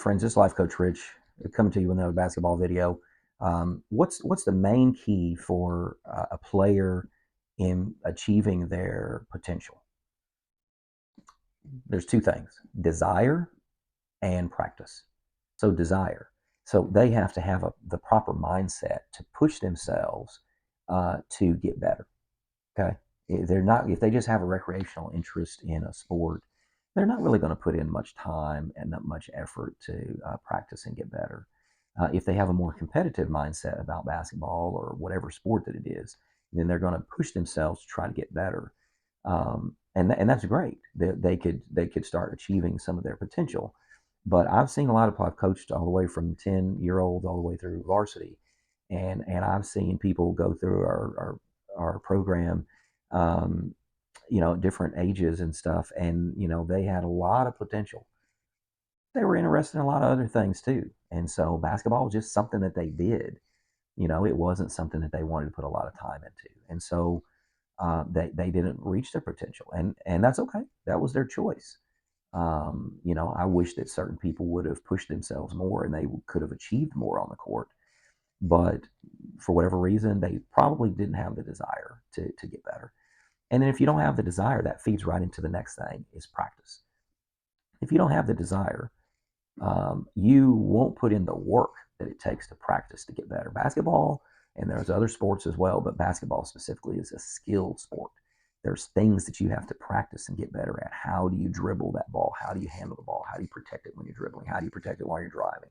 friends. This is Life Coach Rich coming to you with another basketball video. What's the main key for a player in achieving their potential? There's two things: desire and practice. So desire. So they have to have the proper mindset to push themselves to get better. Okay, they're not, if they just have a recreational interest in a sport, they're not really going to put in much time and not much effort to practice and get better. If they have a more competitive mindset about basketball or whatever sport that it is, then they're going to push themselves to try to get better, and that's great. They could start achieving some of their potential. But I've seen a lot of, I've coached all the way from 10-year-old all the way through varsity, and I've seen people go through our program, um, different ages and stuff, and they had a lot of potential. They were interested in a lot of other things too, and so basketball was just something that they did. It wasn't something that they wanted to put a lot of time into, and so they didn't reach their potential, and that's okay. That was their choice. I wish that certain people would have pushed themselves more and they could have achieved more on the court, but for whatever reason, they probably didn't have the desire to get better. And then if you don't have the desire, that feeds right into the next thing, is practice. If you don't have the desire, you won't put in the work that it takes to practice to get better. Basketball, and there's other sports as well, but basketball specifically is a skilled sport. There's things that you have to practice and get better at. How do you dribble that ball? How do you handle the ball? How do you protect it when you're dribbling? How do you protect it while you're driving?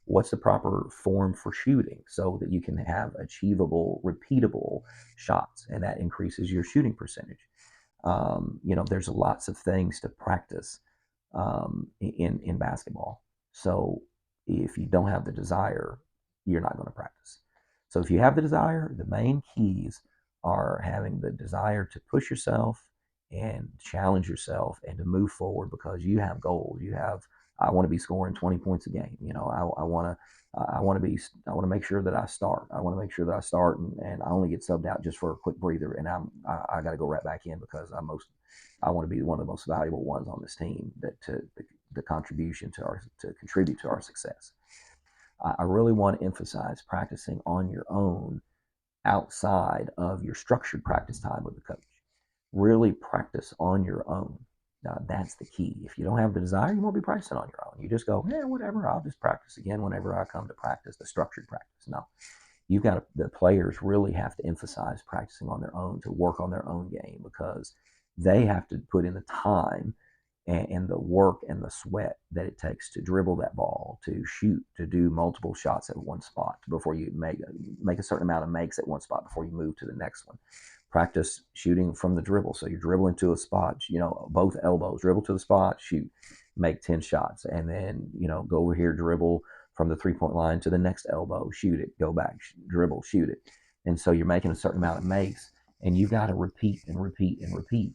What's the proper form for shooting so that you can have achievable, repeatable shots, and that increases your shooting percentage? There's lots of things to practice in basketball. So if you don't have the desire, you're not going to practice. So if you have the desire, the main keys are having the desire to push yourself and challenge yourself and to move forward, because you have goals. I want to be scoring 20 points a game. I want to make sure that I start. I want to make sure that I start, and I only get subbed out just for a quick breather, and I got to go right back in because I want to be one of the most valuable ones on this team, that to the contribution to contribute to our success. I really want to emphasize practicing on your own outside of your structured practice time with the coach. Really practice on your own. That's the key. If you don't have the desire, you won't be practicing on your own. You just go, yeah, whatever, I'll just practice again whenever I come to practice, the structured practice. No, the players really have to emphasize practicing on their own, to work on their own game, because they have to put in the time and the work and the sweat that it takes to dribble that ball, to shoot, to do multiple shots at one spot before you make a certain amount of makes at one spot before you move to the next one. Practice shooting from the dribble. So you're dribbling to a spot, both elbows, dribble to the spot, shoot, make 10 shots, and then, go over here, dribble from the 3-point line to the next elbow, shoot it, go back, dribble, shoot it. And so you're making a certain amount of makes, and you've got to repeat and repeat and repeat.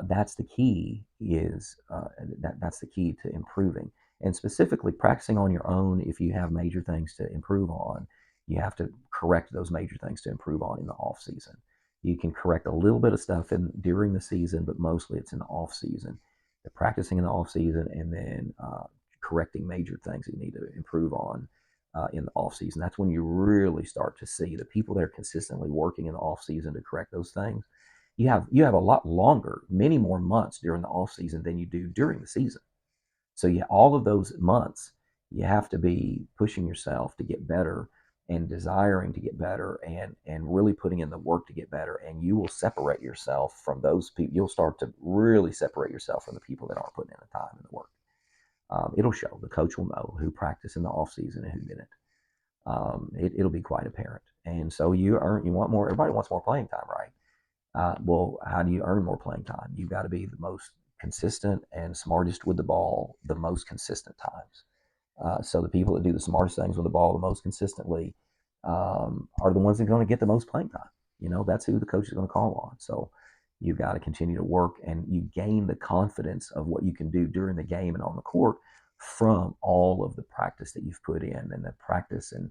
That's the key. That's the key to improving, and specifically practicing on your own. If you have major things to improve on, you have to correct those major things to improve on in the off season. You can correct a little bit of stuff during the season, but mostly it's in the off season. The practicing in the off season, and then correcting major things that you need to improve on in the off season. That's when you really start to see the people that are consistently working in the off season to correct those things. You have a lot longer, many more months during the off season than you do during the season. So all of those months, you have to be pushing yourself to get better and desiring to get better, and really putting in the work to get better. And you will separate yourself from those people. You'll start to really separate yourself from the people that aren't putting in the time and the work. It'll show. The coach will know who practiced in the off season and who didn't. It'll be quite apparent. And so you want more. Everybody wants more playing time, right? Well, how do you earn more playing time? You've got to be the most consistent and smartest with the ball the most consistent times. So the people that do the smartest things with the ball the most consistently are the ones that are going to get the most playing time. That's who the coach is going to call on. So you've got to continue to work, and you gain the confidence of what you can do during the game and on the court from all of the practice that you've put in, and the practice and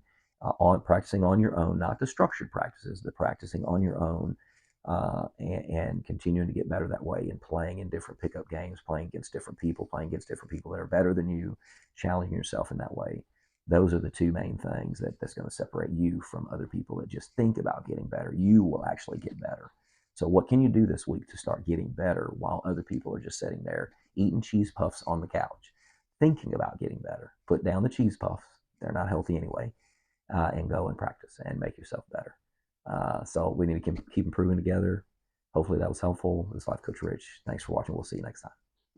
on practicing on your own, not the structured practices, the practicing on your own. and continuing to get better that way, and playing in different pickup games, playing against different people, that are better than you, challenging yourself in that way. Those are the two main things that's going to separate you from other people that just think about getting better. You will actually get better. So, what can you do this week to start getting better while other people are just sitting there eating cheese puffs on the couch, thinking about getting better? Put down the cheese puffs, they're not healthy anyway, and go and practice and make yourself better. So, we need to keep improving together. Hopefully, that was helpful. This is Life Coach Rich. Thanks for watching. We'll see you next time.